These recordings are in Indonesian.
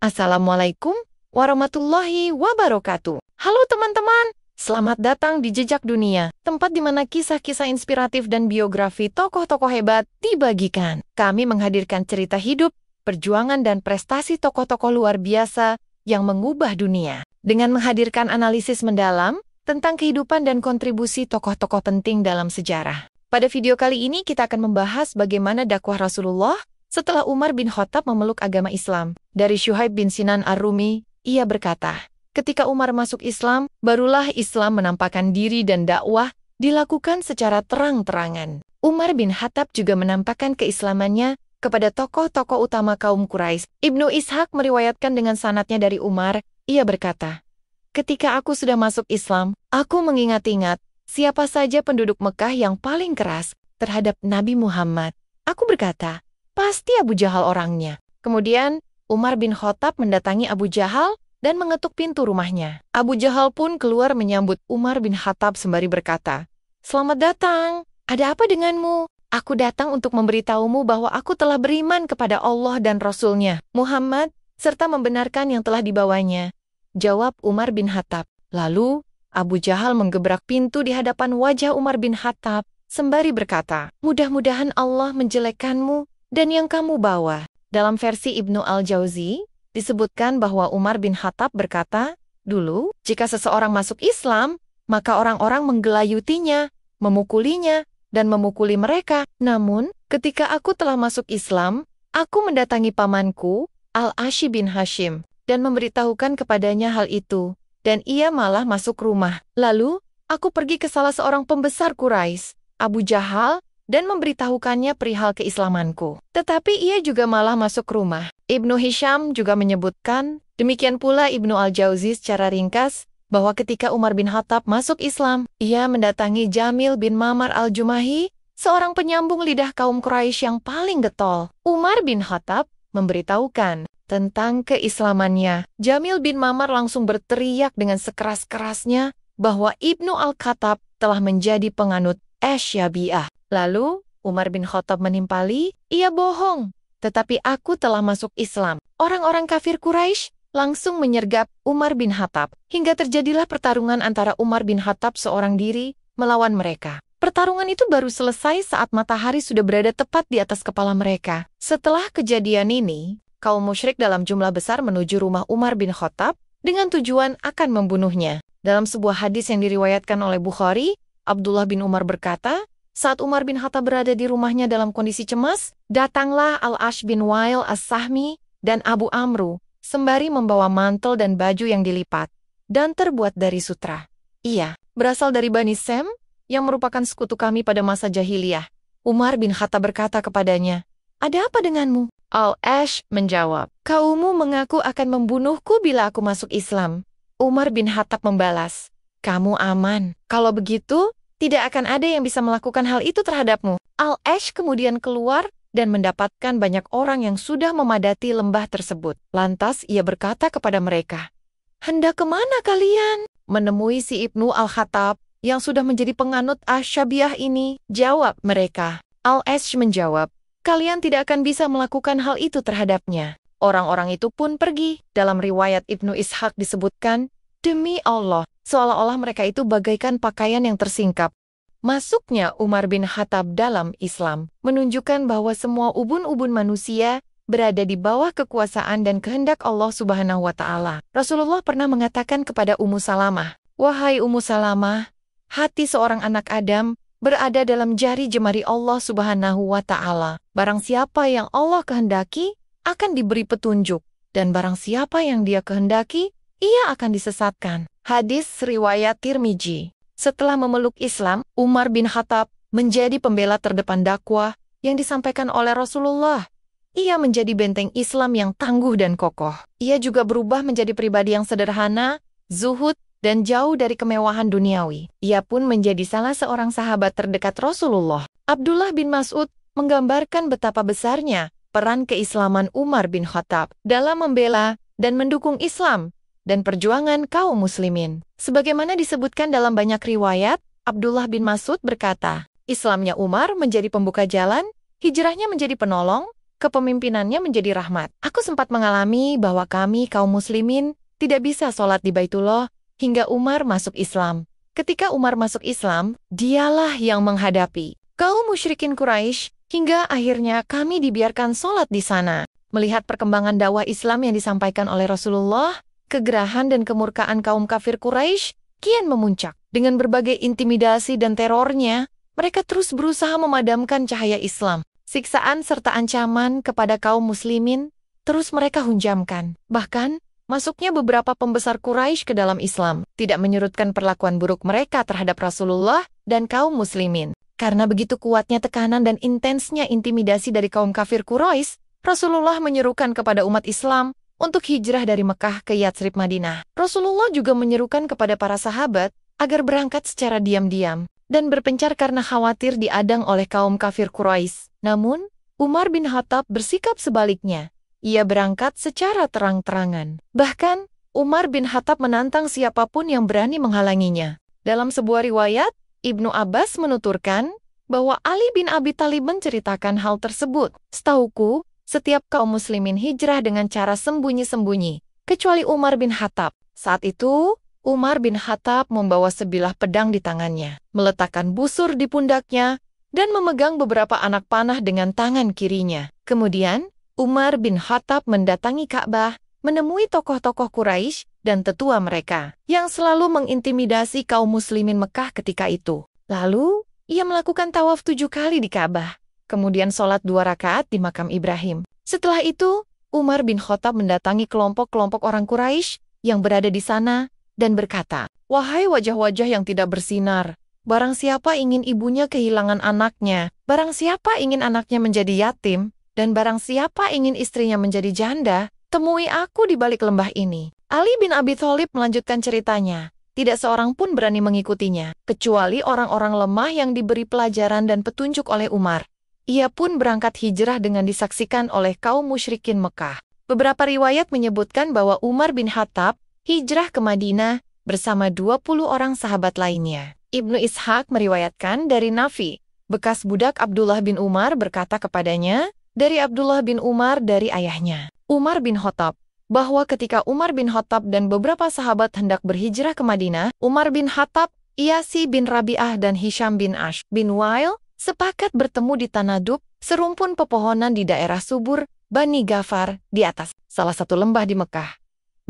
Assalamualaikum warahmatullahi wabarakatuh. Halo teman-teman, selamat datang di Jejak Dunia, tempat di mana kisah-kisah inspiratif dan biografi tokoh-tokoh hebat dibagikan. Kami menghadirkan cerita hidup, perjuangan dan prestasi tokoh-tokoh luar biasa yang mengubah dunia. Dengan menghadirkan analisis mendalam tentang kehidupan dan kontribusi tokoh-tokoh penting dalam sejarah. Pada video kali ini kita akan membahas bagaimana dakwah Rasulullah setelah Umar bin Khattab memeluk agama Islam. Dari Syuhaib bin Sinan Ar-Rumi, ia berkata, ketika Umar masuk Islam, barulah Islam menampakkan diri dan dakwah dilakukan secara terang-terangan. Umar bin Khattab juga menampakkan keislamannya kepada tokoh-tokoh utama kaum Quraisy. Ibnu Ishaq meriwayatkan dengan sanadnya dari Umar, ia berkata, ketika aku sudah masuk Islam, aku mengingat-ingat siapa saja penduduk Mekah yang paling keras terhadap Nabi Muhammad. Aku berkata, pasti Abu Jahal orangnya. Kemudian, Umar bin Khattab mendatangi Abu Jahal dan mengetuk pintu rumahnya. Abu Jahal pun keluar menyambut Umar bin Khattab sembari berkata, "Selamat datang, ada apa denganmu? Aku datang untuk memberitahumu bahwa aku telah beriman kepada Allah dan Rasul-Nya, Muhammad, serta membenarkan yang telah dibawanya." Jawab Umar bin Khattab. Lalu, Abu Jahal menggebrak pintu di hadapan wajah Umar bin Khattab, sembari berkata, "Mudah-mudahan Allah menjelekkanmu dan yang kamu bawa." Dalam versi Ibnu Al-Jauzi, disebutkan bahwa Umar bin Khattab berkata, dulu, jika seseorang masuk Islam, maka orang-orang menggelayutinya, memukulinya, dan memukuli mereka. Namun, ketika aku telah masuk Islam, aku mendatangi pamanku, Al-Ashi bin Hashim, dan memberitahukan kepadanya hal itu, dan ia malah masuk rumah. Lalu, aku pergi ke salah seorang pembesar Quraisy, Abu Jahal, dan memberitahukannya perihal keislamanku. Tetapi ia juga malah masuk rumah. Ibnu Hisham juga menyebutkan, demikian pula Ibnu Al-Jauzi secara ringkas, bahwa ketika Umar bin Khattab masuk Islam, ia mendatangi Jamil bin Mamar Al-Jumahi, seorang penyambung lidah kaum Quraisy yang paling getol. Umar bin Khattab memberitahukan tentang keislamannya. Jamil bin Mamar langsung berteriak dengan sekeras-kerasnya bahwa Ibnu Al-Khattab telah menjadi penganut Asy-Syabi'ah. Lalu, Umar bin Khattab menimpali, ia bohong, tetapi aku telah masuk Islam. Orang-orang kafir Quraisy langsung menyergap Umar bin Khattab, hingga terjadilah pertarungan antara Umar bin Khattab seorang diri melawan mereka. Pertarungan itu baru selesai saat matahari sudah berada tepat di atas kepala mereka. Setelah kejadian ini, kaum musyrik dalam jumlah besar menuju rumah Umar bin Khattab dengan tujuan akan membunuhnya. Dalam sebuah hadis yang diriwayatkan oleh Bukhari, Abdullah bin Umar berkata, saat Umar bin Khattab berada di rumahnya dalam kondisi cemas, datanglah Al-Ash bin Wail As-Sahmi dan Abu Amru, sembari membawa mantel dan baju yang dilipat, dan terbuat dari sutra. Ia berasal dari Bani Sem, yang merupakan sekutu kami pada masa jahiliyah. Umar bin Khattab berkata kepadanya, "Ada apa denganmu?" Al-Ash menjawab, "Kaummu mengaku akan membunuhku bila aku masuk Islam." Umar bin Khattab membalas, "Kamu aman. Kalau begitu, tidak akan ada yang bisa melakukan hal itu terhadapmu." Al-Ash kemudian keluar dan mendapatkan banyak orang yang sudah memadati lembah tersebut. Lantas ia berkata kepada mereka, "Hendak kemana kalian?" Menemui si Ibnu Al-Khattab yang sudah menjadi penganut Asy-Syabi'ah ini. Jawab mereka. Al-Ash menjawab, "Kalian tidak akan bisa melakukan hal itu terhadapnya." Orang-orang itu pun pergi. Dalam riwayat Ibnu Ishaq disebutkan, demi Allah, seolah-olah mereka itu bagaikan pakaian yang tersingkap. Masuknya Umar bin Khattab dalam Islam menunjukkan bahwa semua ubun-ubun manusia berada di bawah kekuasaan dan kehendak Allah Subhanahu wa Ta'ala. Rasulullah pernah mengatakan kepada Ummu Salamah, "Wahai Ummu Salamah, hati seorang anak Adam berada dalam jari jemari Allah Subhanahu wa Ta'ala. Barang siapa yang Allah kehendaki akan diberi petunjuk, dan barang siapa yang Dia kehendaki, ia akan disesatkan." Hadis riwayat Tirmizi. Setelah memeluk Islam, Umar bin Khattab menjadi pembela terdepan dakwah yang disampaikan oleh Rasulullah. Ia menjadi benteng Islam yang tangguh dan kokoh. Ia juga berubah menjadi pribadi yang sederhana, zuhud, dan jauh dari kemewahan duniawi. Ia pun menjadi salah seorang sahabat terdekat Rasulullah. Abdullah bin Mas'ud menggambarkan betapa besarnya peran keislaman Umar bin Khattab dalam membela dan mendukung Islam dan perjuangan kaum muslimin. Sebagaimana disebutkan dalam banyak riwayat, Abdullah bin Mas'ud berkata, Islamnya Umar menjadi pembuka jalan, hijrahnya menjadi penolong, kepemimpinannya menjadi rahmat. Aku sempat mengalami bahwa kami kaum muslimin tidak bisa sholat di Baitullah hingga Umar masuk Islam. Ketika Umar masuk Islam, dialah yang menghadapi kaum musyrikin Quraisy hingga akhirnya kami dibiarkan sholat di sana. Melihat perkembangan dakwah Islam yang disampaikan oleh Rasulullah, kegerahan dan kemurkaan kaum kafir Quraisy kian memuncak. Dengan berbagai intimidasi dan terornya, mereka terus berusaha memadamkan cahaya Islam. Siksaan serta ancaman kepada kaum muslimin terus mereka hunjamkan. Bahkan, masuknya beberapa pembesar Quraisy ke dalam Islam tidak menyurutkan perlakuan buruk mereka terhadap Rasulullah dan kaum muslimin. Karena begitu kuatnya tekanan dan intensnya intimidasi dari kaum kafir Quraisy, Rasulullah menyerukan kepada umat Islam untuk hijrah dari Mekah ke Yatsrib Madinah. Rasulullah juga menyerukan kepada para sahabat agar berangkat secara diam-diam dan berpencar karena khawatir diadang oleh kaum kafir Quraisy. Namun, Umar bin Khattab bersikap sebaliknya. Ia berangkat secara terang-terangan. Bahkan, Umar bin Khattab menantang siapapun yang berani menghalanginya. Dalam sebuah riwayat, Ibnu Abbas menuturkan bahwa Ali bin Abi Thalib menceritakan hal tersebut. Setahuku, setiap kaum muslimin hijrah dengan cara sembunyi-sembunyi, kecuali Umar bin Khattab. Saat itu, Umar bin Khattab membawa sebilah pedang di tangannya, meletakkan busur di pundaknya, dan memegang beberapa anak panah dengan tangan kirinya. Kemudian, Umar bin Khattab mendatangi Ka'bah, menemui tokoh-tokoh Quraisy dan tetua mereka, yang selalu mengintimidasi kaum muslimin Mekah ketika itu. Lalu, ia melakukan tawaf 7 kali di Ka'bah, kemudian sholat 2 rakaat di makam Ibrahim. Setelah itu, Umar bin Khattab mendatangi kelompok-kelompok orang Quraisy yang berada di sana dan berkata, "Wahai wajah-wajah yang tidak bersinar, barang siapa ingin ibunya kehilangan anaknya, barang siapa ingin anaknya menjadi yatim, dan barang siapa ingin istrinya menjadi janda, temui aku di balik lembah ini." Ali bin Abi Thalib melanjutkan ceritanya. Tidak seorang pun berani mengikutinya, kecuali orang-orang lemah yang diberi pelajaran dan petunjuk oleh Umar. Ia pun berangkat hijrah dengan disaksikan oleh kaum musyrikin Mekah. Beberapa riwayat menyebutkan bahwa Umar bin Khattab hijrah ke Madinah bersama 20 orang sahabat lainnya. Ibnu Ishaq meriwayatkan dari Nafi, bekas budak Abdullah bin Umar berkata kepadanya, dari Abdullah bin Umar dari ayahnya, Umar bin Khattab, bahwa ketika Umar bin Khattab dan beberapa sahabat hendak berhijrah ke Madinah, Umar bin Khattab, Iyasi bin Rabi'ah dan Hisham bin Ash bin Wail sepakat bertemu di Tanadub, serumpun pepohonan di daerah subur Bani Ghafar di atas salah satu lembah di Mekah.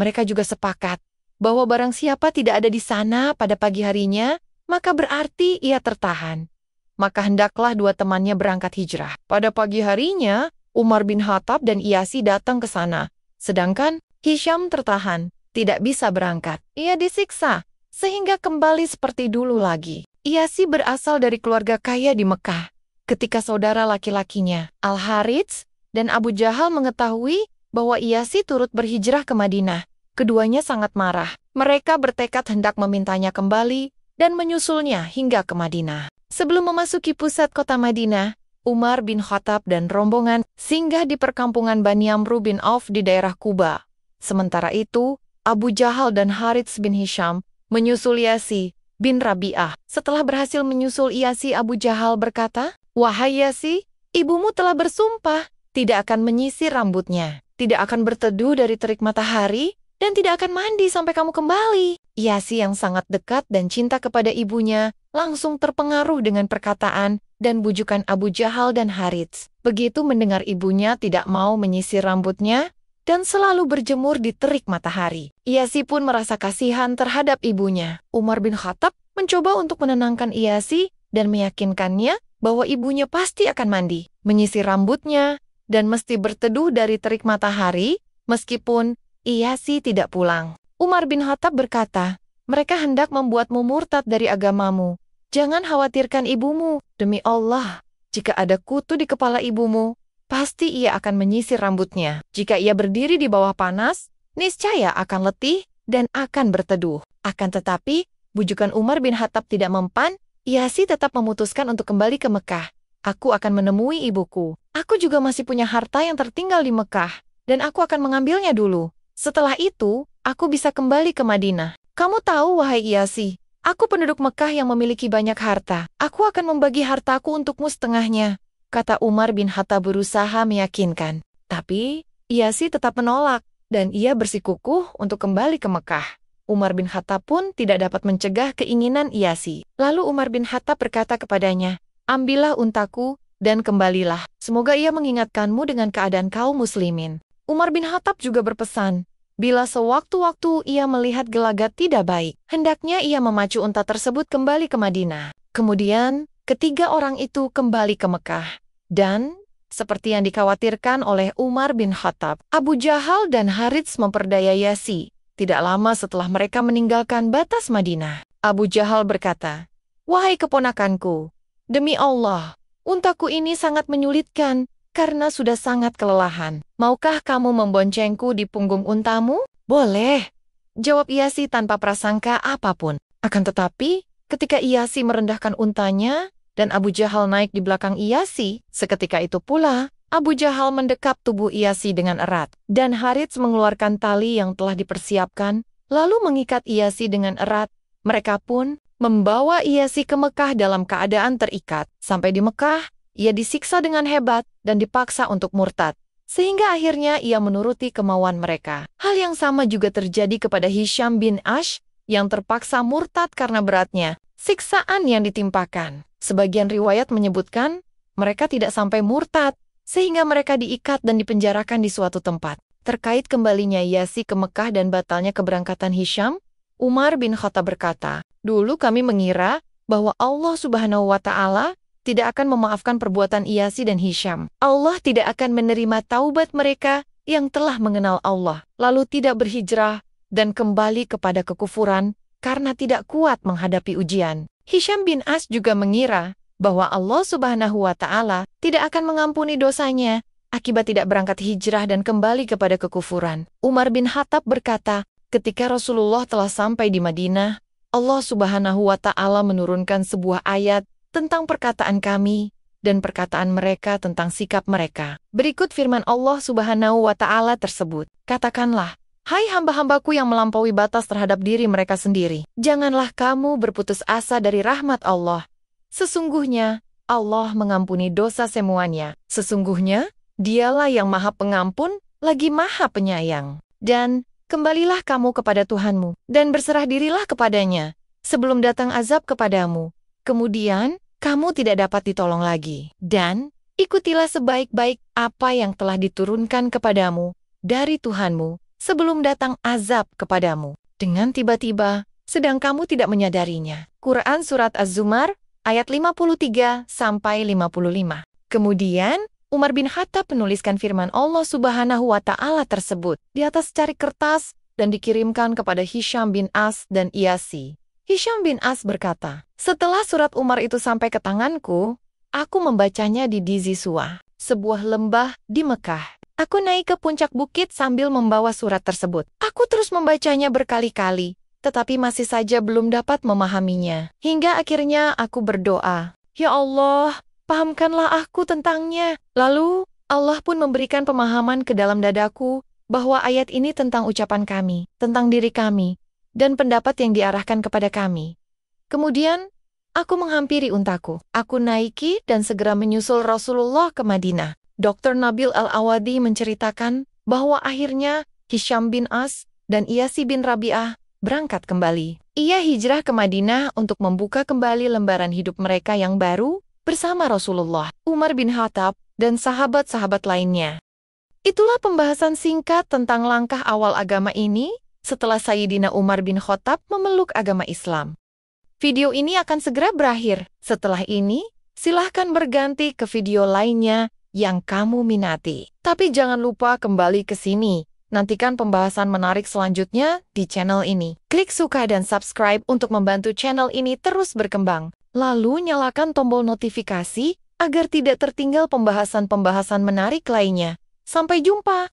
Mereka juga sepakat bahwa barang siapa tidak ada di sana pada pagi harinya, maka berarti ia tertahan. Maka hendaklah 2 temannya berangkat hijrah. Pada pagi harinya, Umar bin Khattab dan Iyasi datang ke sana. Sedangkan Hisham tertahan, tidak bisa berangkat. Ia disiksa, sehingga kembali seperti dulu lagi. Iyasi berasal dari keluarga kaya di Mekah. Ketika saudara laki-lakinya, Al-Harits dan Abu Jahal mengetahui bahwa Iyasi turut berhijrah ke Madinah, keduanya sangat marah. Mereka bertekad hendak memintanya kembali dan menyusulnya hingga ke Madinah. Sebelum memasuki pusat kota Madinah, Umar bin Khattab dan rombongan singgah di perkampungan Bani Amru bin Auf di daerah Kuba. Sementara itu, Abu Jahal dan Harits bin Hisham menyusul Iyasi bin Rabi'ah. Setelah berhasil menyusul Iyasi, Abu Jahal berkata, "Wahai Iyasi, ibumu telah bersumpah tidak akan menyisir rambutnya, tidak akan berteduh dari terik matahari, dan tidak akan mandi sampai kamu kembali." Iyasi yang sangat dekat dan cinta kepada ibunya langsung terpengaruh dengan perkataan dan bujukan Abu Jahal dan Harits. Begitu mendengar ibunya tidak mau menyisir rambutnya dan selalu berjemur di terik matahari, Iyasi pun merasa kasihan terhadap ibunya. Umar bin Khattab mencoba untuk menenangkan Iyasi dan meyakinkannya bahwa ibunya pasti akan mandi, menyisir rambutnya, dan mesti berteduh dari terik matahari meskipun Iyasi tidak pulang. Umar bin Khattab berkata, "Mereka hendak membuatmu murtad dari agamamu. Jangan khawatirkan ibumu. Demi Allah, jika ada kutu di kepala ibumu, pasti ia akan menyisir rambutnya. Jika ia berdiri di bawah panas, niscaya akan letih dan akan berteduh." Akan tetapi, bujukan Umar bin Khattab tidak mempan, Iyasi tetap memutuskan untuk kembali ke Mekah. "Aku akan menemui ibuku. Aku juga masih punya harta yang tertinggal di Mekah, dan aku akan mengambilnya dulu. Setelah itu, aku bisa kembali ke Madinah. Kamu tahu, wahai Iyasi, aku penduduk Mekah yang memiliki banyak harta. Aku akan membagi hartaku untukmu setengahnya. kata Umar bin Khattab berusaha meyakinkan. Tapi, Iyasi tetap menolak, dan ia bersikukuh untuk kembali ke Mekah. Umar bin Khattab pun tidak dapat mencegah keinginan Iyasi. Lalu Umar bin Khattab berkata kepadanya, "Ambillah untaku, dan kembalilah. Semoga ia mengingatkanmu dengan keadaan kaum muslimin." Umar bin Khattab juga berpesan, bila sewaktu-waktu ia melihat gelagat tidak baik, hendaknya ia memacu unta tersebut kembali ke Madinah. Kemudian, ketiga orang itu kembali ke Mekah. Dan, seperti yang dikhawatirkan oleh Umar bin Khattab, Abu Jahal dan Harits memperdaya Iyasi. Tidak lama setelah mereka meninggalkan batas Madinah, Abu Jahal berkata, "Wahai keponakanku, demi Allah, untaku ini sangat menyulitkan, karena sudah sangat kelelahan. Maukah kamu memboncengku di punggung untamu?" "Boleh," jawab Iyasi tanpa prasangka apapun. Akan tetapi, ketika Iyasi merendahkan untanya, dan Abu Jahal naik di belakang Iyasi, seketika itu pula, Abu Jahal mendekap tubuh Iyasi dengan erat, dan Harits mengeluarkan tali yang telah dipersiapkan, lalu mengikat Iyasi dengan erat. Mereka pun membawa Iyasi ke Mekah dalam keadaan terikat. Sampai di Mekah, ia disiksa dengan hebat dan dipaksa untuk murtad, sehingga akhirnya ia menuruti kemauan mereka. Hal yang sama juga terjadi kepada Hisham bin Ash, yang terpaksa murtad karena beratnya siksaan yang ditimpakan. Sebagian riwayat menyebutkan, mereka tidak sampai murtad, sehingga mereka diikat dan dipenjarakan di suatu tempat. Terkait kembalinya Iyasi ke Mekah dan batalnya keberangkatan Hisham, Umar bin Khattab berkata, "Dulu kami mengira bahwa Allah Subhanahu wa Ta'ala tidak akan memaafkan perbuatan Iyasi dan Hisham. Allah tidak akan menerima taubat mereka yang telah mengenal Allah, lalu tidak berhijrah dan kembali kepada kekufuran karena tidak kuat menghadapi ujian." Hisham bin As juga mengira bahwa Allah Subhanahu wa Ta'ala tidak akan mengampuni dosanya akibat tidak berangkat hijrah dan kembali kepada kekufuran. Umar bin Khattab berkata, ketika Rasulullah telah sampai di Madinah, Allah Subhanahu wa Ta'ala menurunkan sebuah ayat tentang perkataan kami dan perkataan mereka tentang sikap mereka. Berikut firman Allah Subhanahu wa Ta'ala tersebut. "Katakanlah, hai hamba-hambaku yang melampaui batas terhadap diri mereka sendiri, janganlah kamu berputus asa dari rahmat Allah. Sesungguhnya, Allah mengampuni dosa semuanya. Sesungguhnya, Dialah yang Maha Pengampun, lagi Maha Penyayang. Dan, kembalilah kamu kepada Tuhanmu, dan berserah dirilah kepadanya, sebelum datang azab kepadamu. Kemudian, kamu tidak dapat ditolong lagi. Dan, ikutilah sebaik-baik apa yang telah diturunkan kepadamu dari Tuhanmu, sebelum datang azab kepadamu, dengan tiba-tiba, sedang kamu tidak menyadarinya." Quran Surat Az-Zumar, ayat 53-55. Kemudian, Umar bin Khattab menuliskan firman Allah Subhanahu wa Ta'ala tersebut di atas carik kertas dan dikirimkan kepada Hisham bin As dan Iyasi. Hisham bin As berkata, "Setelah surat Umar itu sampai ke tanganku, aku membacanya di Diziswa, sebuah lembah di Mekah. Aku naik ke puncak bukit sambil membawa surat tersebut. Aku terus membacanya berkali-kali, tetapi masih saja belum dapat memahaminya. Hingga akhirnya aku berdoa, 'Ya Allah, pahamkanlah aku tentangnya.' Lalu, Allah pun memberikan pemahaman ke dalam dadaku bahwa ayat ini tentang ucapan kami, tentang diri kami, dan pendapat yang diarahkan kepada kami. Kemudian, aku menghampiri untaku. Aku naiki dan segera menyusul Rasulullah ke Madinah." Dr. Nabil Al-Awadi menceritakan bahwa akhirnya Hisham bin As dan Iyasi bin Rabi'ah berangkat kembali. Ia hijrah ke Madinah untuk membuka kembali lembaran hidup mereka yang baru bersama Rasulullah, Umar bin Khattab, dan sahabat-sahabat lainnya. Itulah pembahasan singkat tentang langkah awal agama ini setelah Sayyidina Umar bin Khattab memeluk agama Islam. Video ini akan segera berakhir. Setelah ini, silahkan berganti ke video lainnya yang kamu minati. Tapi jangan lupa kembali ke sini. Nantikan pembahasan menarik selanjutnya di channel ini. Klik suka dan subscribe untuk membantu channel ini terus berkembang. Lalu nyalakan tombol notifikasi agar tidak tertinggal pembahasan-pembahasan menarik lainnya. Sampai jumpa!